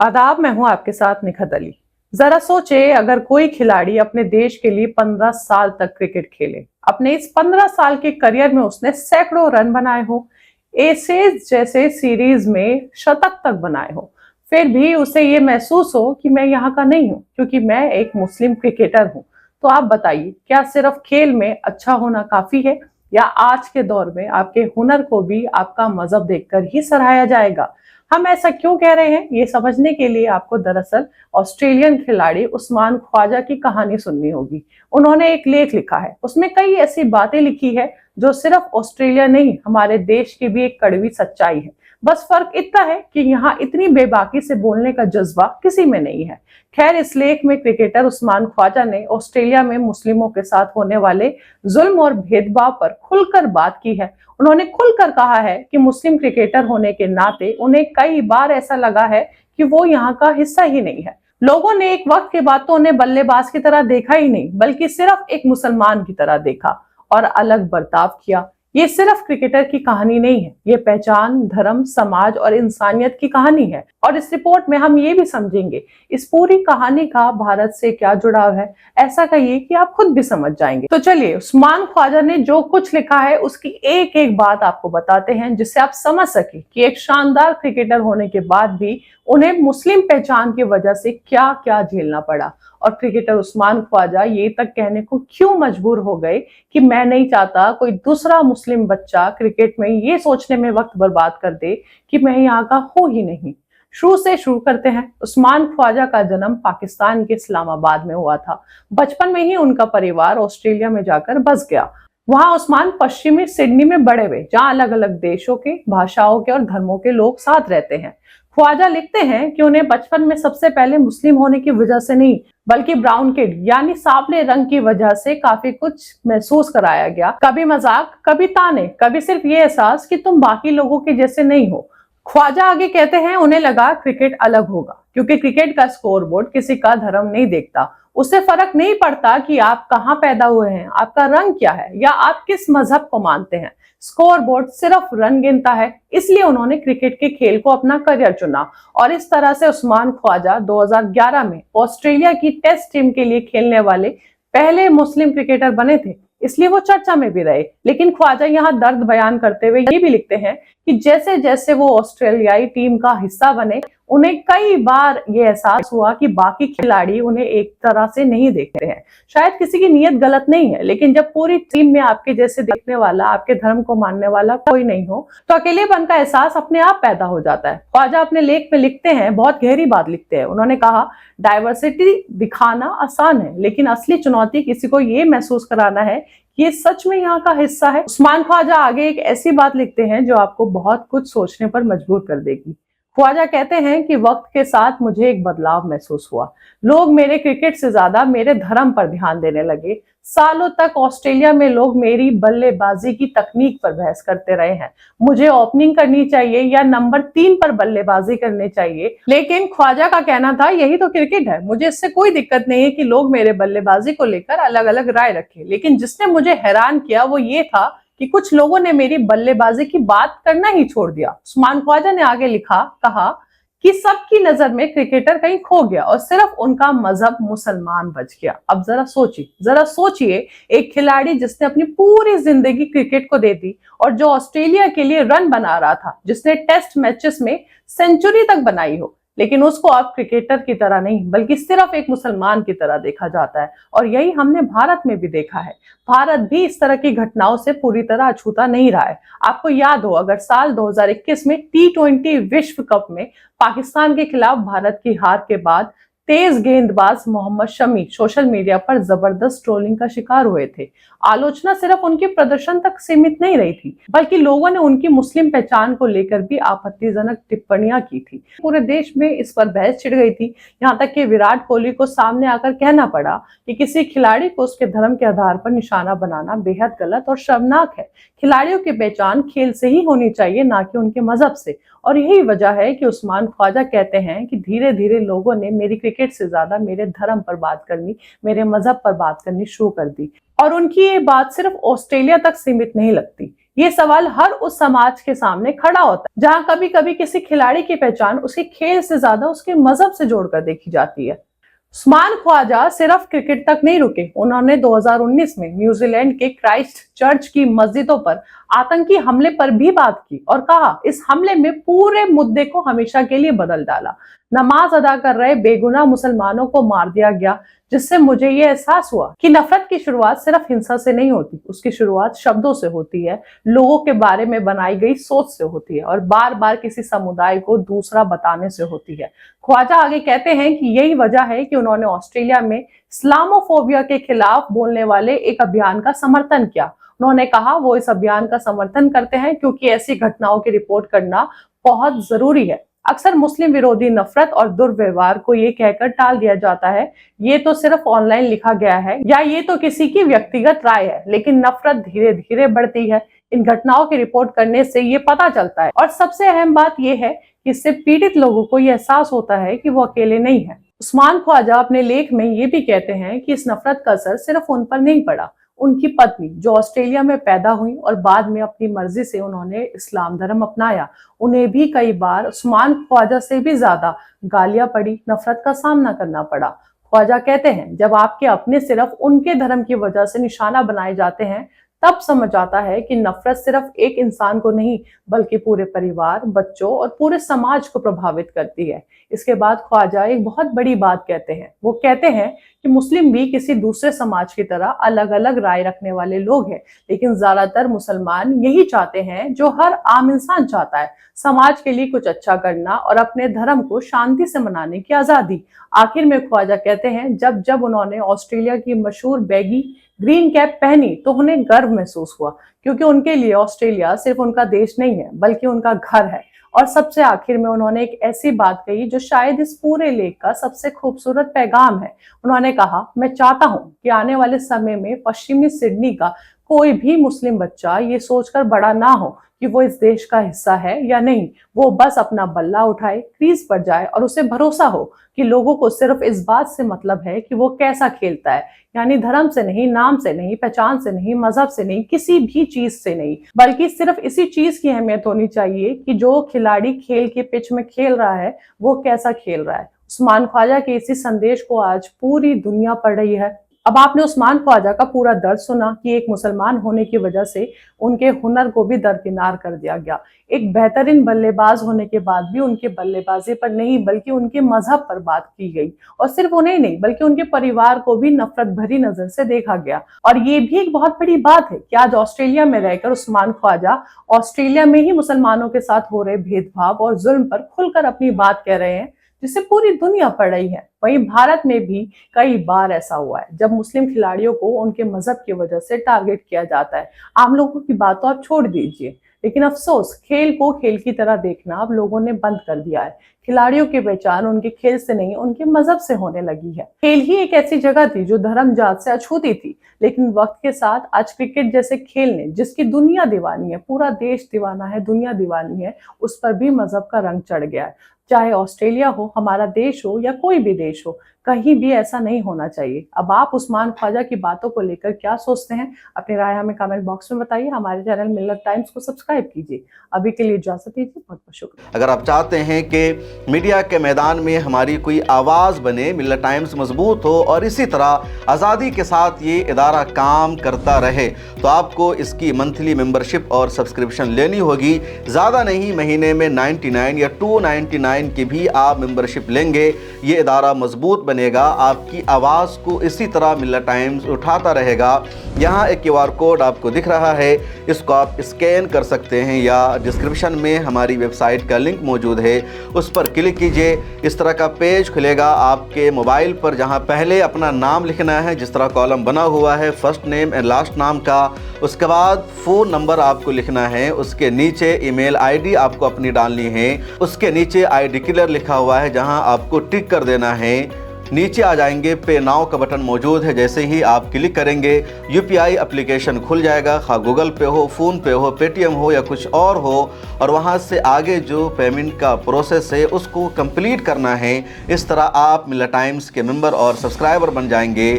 आदाब, मैं हूं आपके साथ निखत अली। जरा सोचे, अगर कोई खिलाड़ी अपने देश के लिए 15 साल तक क्रिकेट खेले, अपने इस 15 साल के करियर में उसने सैकड़ों रन बनाए हो, एसेज जैसे सीरीज में शतक तक बनाए हो, फिर भी उसे ये महसूस हो कि मैं यहाँ का नहीं हूँ क्योंकि मैं एक मुस्लिम क्रिकेटर हूँ, तो आप बताइए, क्या सिर्फ खेल में अच्छा होना काफी है, या आज के दौर में आपके हुनर को भी आपका मजहब देखकर ही सराहाया जाएगा? हम ऐसा क्यों कह रहे हैं, ये समझने के लिए आपको दरअसल ऑस्ट्रेलियन खिलाड़ी उस्मान ख्वाजा की कहानी सुननी होगी। उन्होंने एक लेख लिखा है, उसमें कई ऐसी बातें लिखी है जो सिर्फ ऑस्ट्रेलिया नहीं, हमारे देश की भी एक कड़वी सच्चाई है। बस फर्क इतना है कि यहाँ इतनी बेबाकी से बोलने का जज्बा किसी में नहीं है। खैर, इस लेख में क्रिकेटर उस्मान ख्वाजा ने ऑस्ट्रेलिया में मुस्लिमों के साथ होने वाले जुल्म और भेदभाव पर खुलकर बात की है। उन्होंने खुलकर कहा है कि मुस्लिम क्रिकेटर होने के नाते उन्हें कई बार ऐसा लगा है कि वो यहाँ का हिस्सा ही नहीं है। लोगों ने एक वक्त के बाद तो उन्हें बल्लेबाज की तरह देखा ही नहीं, बल्कि सिर्फ एक मुसलमान की तरह देखा और अलग बर्ताव किया। ये सिर्फ क्रिकेटर की कहानी नहीं है, ये पहचान, धर्म, समाज और इंसानियत की कहानी है। और इस रिपोर्ट में हम ये भी समझेंगे इस पूरी कहानी का भारत से क्या जुड़ाव है। ऐसा कहिए कि आप खुद भी समझ जाएंगे। तो चलिए, उस्मान ख्वाजा ने जो कुछ लिखा है उसकी एक एक बात आपको बताते हैं, जिससे आप समझ सके कि एक शानदार क्रिकेटर होने के बाद भी उन्हें मुस्लिम पहचान की वजह से क्या क्या झेलना पड़ा, और क्रिकेटर उस्मान ख्वाजा ये तक कहने को क्यों मजबूर हो गए कि मैं नहीं चाहता कोई दूसरा मुस्लिम बच्चा क्रिकेट में ये सोचने में वक्त बर्बाद कर दे कि मैं यहाँ का हूं ही नहीं। शुरू से शुरू करते हैं। उस्मान ख्वाजा का जन्म पाकिस्तान के इस्लामाबाद में हुआ था। बचपन में ही उनका परिवार ऑस्ट्रेलिया में जाकर बस गया। वहां उस्मान पश्चिमी सिडनी में बड़े हुए, जहां अलग अलग देशों के, भाषाओं के और धर्मों के लोग साथ रहते हैं। ख्वाजा लिखते हैं कि उन्हें बचपन में सबसे पहले मुस्लिम होने की वजह से नहीं, बल्कि ब्राउन किड यानी सांवले रंग की वजह से काफी कुछ महसूस कराया गया। कभी मजाक, कभी ताने, कभी सिर्फ ये एहसास कि तुम बाकी लोगों के जैसे नहीं हो। ख्वाजा आगे कहते हैं, उन्हें लगा क्रिकेट अलग होगा क्योंकि क्रिकेट का स्कोरबोर्ड किसी का धर्म नहीं देखता। उससे फर्क नहीं पड़ता कि आप कहाँ पैदा हुए हैं, आपका रंग क्या है, या आप किस मजहब को मानते हैं। स्कोरबोर्ड सिर्फ रन गिनता है। इसलिए उन्होंने क्रिकेट के खेल को अपना करियर चुना, और इस तरह से उस्मान ख्वाजा 2011 में ऑस्ट्रेलिया की टेस्ट टीम के लिए खेलने वाले पहले मुस्लिम क्रिकेटर बने थे। इसलिए वो चर्चा में भी रहे। लेकिन ख्वाजा यहाँ दर्द बयान करते हुए ये भी लिखते हैं कि जैसे जैसे वो ऑस्ट्रेलियाई टीम का हिस्सा बने, उन्हें कई बार ये एहसास हुआ कि बाकी खिलाड़ी उन्हें एक तरह से नहीं देखते हैं। शायद किसी की नीयत गलत नहीं है, लेकिन जब पूरी टीम में आपके जैसे देखने वाला, आपके धर्म को मानने वाला कोई नहीं हो, तो अकेलेपन का एहसास अपने आप पैदा हो जाता है। ख्वाजा अपने लेख में लिखते हैं, बहुत गहरी बात लिखते हैं। उन्होंने कहा, डाइवर्सिटी दिखाना आसान है, लेकिन असली चुनौती किसी को ये महसूस कराना है कि ये सच में यहाँ का हिस्सा है। उस्मान ख्वाजा आगे एक ऐसी बात लिखते हैं जो आपको बहुत कुछ सोचने पर मजबूर कर देगी। ख्वाजा कहते हैं कि वक्त के साथ मुझे एक बदलाव महसूस हुआ। लोग मेरे क्रिकेट से ज्यादा मेरे धर्म पर ध्यान देने लगे। सालों तक ऑस्ट्रेलिया में लोग मेरी बल्लेबाजी की तकनीक पर बहस करते रहे हैं, मुझे ओपनिंग करनी चाहिए या नंबर 3 पर बल्लेबाजी करनी चाहिए। लेकिन ख्वाजा का कहना था, यही तो क्रिकेट है, मुझे इससे कोई दिक्कत नहीं है कि लोग मेरे बल्लेबाजी को लेकर अलग अलग राय रखें। लेकिन जिसने मुझे हैरान किया वो ये था कि कुछ लोगों ने मेरी बल्लेबाजी की बात करना ही छोड़ दिया। उस्मान ख्वाजा ने आगे कहा कि सबकी नजर में क्रिकेटर कहीं खो गया और सिर्फ उनका मजहब मुसलमान बच गया। अब जरा सोचिए, एक खिलाड़ी जिसने अपनी पूरी जिंदगी क्रिकेट को दे दी और जो ऑस्ट्रेलिया के लिए रन बना रहा था, जिसने टेस्ट मैचेस में सेंचुरी तक बनाई हो, लेकिन उसको अब क्रिकेटर की तरह नहीं, बल्कि सिर्फ एक मुसलमान की तरह देखा जाता है। और यही हमने भारत में भी देखा है। भारत भी इस तरह की घटनाओं से पूरी तरह अछूता नहीं रहा है। आपको याद हो, अगर साल 2021 में T20 विश्व कप में पाकिस्तान के खिलाफ भारत की हार के बाद तेज गेंदबाज मोहम्मद शमी सोशल मीडिया पर जबरदस्त ट्रोलिंग का शिकार हुए थे। आलोचना सिर्फ उनके प्रदर्शन तक सीमित नहीं रही थी, बल्कि लोगों ने उनकी मुस्लिम पहचान को लेकर भी आपत्तिजनक टिप्पणियां की थी। पूरे देश में इस पर बहस छिड़ गई थी, यहाँ तक कि विराट कोहली को सामने आकर कहना पड़ा कि किसी खिलाड़ी को उसके धर्म के आधार पर निशाना बनाना बेहद गलत और शर्मनाक है। खिलाड़ियों की पहचान खेल से ही होनी चाहिए, ना कि उनके मजहब से। और यही वजह है कि उस्मान ख्वाजा कहते हैं कि धीरे धीरे लोगों ने मेरी क्रिकेट से ज्यादा मेरे धर्म पर बात करनी, मेरे मजहब पर बात करनी शुरू कर दी। और उनकी ये बात सिर्फ ऑस्ट्रेलिया तक सीमित नहीं लगती, ये सवाल हर उस समाज के सामने खड़ा होता है जहां कभी कभी किसी खिलाड़ी की पहचान उसके खेल से ज्यादा उसके मजहब से जोड़कर देखी जाती है। उस्मान ख्वाजा सिर्फ क्रिकेट तक नहीं रुके, उन्होंने 2019 में न्यूजीलैंड के क्राइस्ट चर्च की मस्जिदों पर आतंकी हमले पर भी बात की और कहा इस हमले में पूरे मुद्दे को हमेशा के लिए बदल डाला। नमाज अदा कर रहे बेगुनाह मुसलमानों को मार दिया गया, जिससे मुझे ये एहसास हुआ कि नफरत की शुरुआत सिर्फ हिंसा से नहीं होती, उसकी शुरुआत शब्दों से होती है, लोगों के बारे में बनाई गई सोच से होती है और बार बार किसी समुदाय को दूसरा बताने से होती है। ख्वाजा आगे कहते हैं कि यही वजह है कि उन्होंने ऑस्ट्रेलिया में इस्लामोफोबिया के खिलाफ बोलने वाले एक अभियान का समर्थन किया। उन्होंने कहा वो इस अभियान का समर्थन करते हैं क्योंकि ऐसी घटनाओं की रिपोर्ट करना बहुत जरूरी है। अक्सर मुस्लिम विरोधी नफरत और दुर्व्यवहार को ये कहकर टाल दिया जाता है ये तो सिर्फ ऑनलाइन लिखा गया है या ये तो किसी की व्यक्तिगत राय है, लेकिन नफरत धीरे धीरे बढ़ती है। इन घटनाओं की रिपोर्ट करने से ये पता चलता है और सबसे अहम बात यह है कि इससे पीड़ित लोगों को यह एहसास होता है कि वो अकेले नहीं है। उस्मान ख्वाजा अपने लेख में ये भी कहते हैं कि इस नफरत का असर सिर्फ उन पर नहीं पड़ा, उनकी पत्नी जो ऑस्ट्रेलिया में पैदा हुई और बाद में अपनी मर्जी से उन्होंने इस्लाम धर्म अपनाया, उन्हें भी कई बार उस्मान ख्वाजा से भी ज्यादा गालियां पड़ी, नफरत का सामना करना पड़ा। ख्वाजा कहते हैं जब आपके अपने सिर्फ उनके धर्म की वजह से निशाना बनाए जाते हैं तब समझ आता है कि नफरत सिर्फ एक इंसान को नहीं बल्कि पूरे परिवार, बच्चों और पूरे समाज को प्रभावित करती है। इसके बाद ख्वाजा एक बहुत बड़ी बात कहते हैं। वो कहते हैं कि मुस्लिम भी किसी दूसरे समाज की तरह अलग अलग राय रखने वाले लोग हैं, लेकिन ज्यादातर मुसलमान यही चाहते हैं जो हर आम इंसान चाहता है, समाज के लिए कुछ अच्छा करना और अपने धर्म को शांति से मनाने की आजादी। आखिर में ख्वाजा कहते हैं जब जब उन्होंने ऑस्ट्रेलिया की मशहूर बैगी ग्रीन कैप पहनी तो उन्हें गर्व महसूस हुआ, क्योंकि उनके लिए ऑस्ट्रेलिया सिर्फ उनका देश नहीं है बल्कि उनका घर है। और सबसे आखिर में उन्होंने एक ऐसी बात कही जो शायद इस पूरे लेख का सबसे खूबसूरत पैगाम है। उन्होंने कहा मैं चाहता हूं कि आने वाले समय में पश्चिमी सिडनी का कोई भी मुस्लिम बच्चा ये सोचकर बड़ा ना हो कि वो इस देश का हिस्सा है या नहीं, वो बस अपना बल्ला उठाए, क्रीज पर जाए और उसे भरोसा हो कि लोगों को सिर्फ इस बात से मतलब है कि वो कैसा खेलता है, यानी धर्म से नहीं, नाम से नहीं, पहचान से नहीं, मजहब से नहीं, किसी भी चीज से नहीं, बल्कि सिर्फ इसी चीज की अहमियत होनी चाहिए कि जो खिलाड़ी खेल के पिच में खेल रहा है वो कैसा खेल रहा है। उस्मान ख्वाजा के इसी संदेश को आज पूरी दुनिया पढ़ रही है। अब आपने उस्मान ख्वाजा का पूरा दर्द सुना कि एक मुसलमान होने की वजह से उनके हुनर को भी दरकिनार कर दिया गया। एक बेहतरीन बल्लेबाज होने के बाद भी उनके बल्लेबाजी पर नहीं बल्कि उनके मजहब पर बात की गई और सिर्फ उन्हें नहीं बल्कि उनके परिवार को भी नफरत भरी नजर से देखा गया। और ये भी एक बहुत बड़ी बात है कि आज ऑस्ट्रेलिया में रहकर उस्मान ख्वाजा ऑस्ट्रेलिया में ही मुसलमानों के साथ हो रहे भेदभाव और जुल्म पर खुलकर अपनी बात कह रहे हैं, जिसे पूरी दुनिया पढ़ रही है। वहीं भारत में भी कई बार ऐसा हुआ है जब मुस्लिम खिलाड़ियों को उनके मजहब की वजह से टारगेट किया जाता है। आम लोगों की बात तो आप छोड़ दीजिए, लेकिन अफसोस खेल को खेल की तरह देखना अब लोगों ने बंद कर दिया है। खिलाड़ियों की पहचान उनके खेल से नहीं उनके मजहब से होने लगी है। खेल ही एक ऐसी जगह थी जो धर्म जात से अछूती थी, लेकिन वक्त के साथ आज क्रिकेट जैसे खेल ने जिसकी दुनिया दीवानी है, पूरा देश दीवाना है, दुनिया दीवानी है, उस पर भी मजहब का रंग चढ़ गया है। चाहे ऑस्ट्रेलिया हो, हमारा देश हो या कोई भी देश हो, कहीं भी ऐसा नहीं होना चाहिए। अब आप उस्मान ख्वाजा की बातों को लेकर क्या सोचते हैं? अपनी राय हमें कमेंट बॉक्स में बताइए। हमारे चैनल मिल्लत टाइम्स को सब्सक्राइब कीजिए। अभी के लिए इजाजत दीजिए, बहुत बहुत शुक्रिया। अगर आप चाहते हैं कि मीडिया के मैदान में हमारी कोई आवाज़ बने, मिल्लत टाइम्स मजबूत हो और इसी तरह आज़ादी के साथ ये इदारा काम करता रहे, तो आपको इसकी मंथली मेंबरशिप और सब्सक्रिप्शन लेनी होगी। ज़्यादा नहीं, महीने में 99 या 299 की भी आप मेंबरशिप लेंगे, ये इदारा मजबूत बनेगा। आपकी आवाज़ को इसी तरह मिल्लत टाइम्स उठाता रहेगा। यहाँ एक QR कोड आपको दिख रहा है, इसको आप स्कैन कर सकते हैं या डिस्क्रिप्शन में हमारी वेबसाइट का लिंक मौजूद है, उस पर क्लिक कीजिए। इस तरह का पेज खुलेगा आपके मोबाइल पर, जहाँ पहले अपना नाम लिखना है, जिस तरह कॉलम बना हुआ है फर्स्ट नेम एंड लास्ट नाम का। उसके बाद फ़ोन नंबर आपको लिखना है, उसके नीचे ईमेल ID आपको अपनी डालनी है, उसके नीचे आई डिक्लेयर लिखा हुआ है जहाँ आपको टिक कर देना है। नीचे आ जाएंगे, पे नाउ का बटन मौजूद है, जैसे ही आप क्लिक करेंगे UPI एप्लीकेशन खुल जाएगा, खा गूगल पे हो, फ़ोन पे हो, पेटीएम हो या कुछ और हो, और वहां से आगे जो पेमेंट का प्रोसेस है उसको कंप्लीट करना है। इस तरह आप मिल्लत टाइम्स के मेंबर और सब्सक्राइबर बन जाएंगे।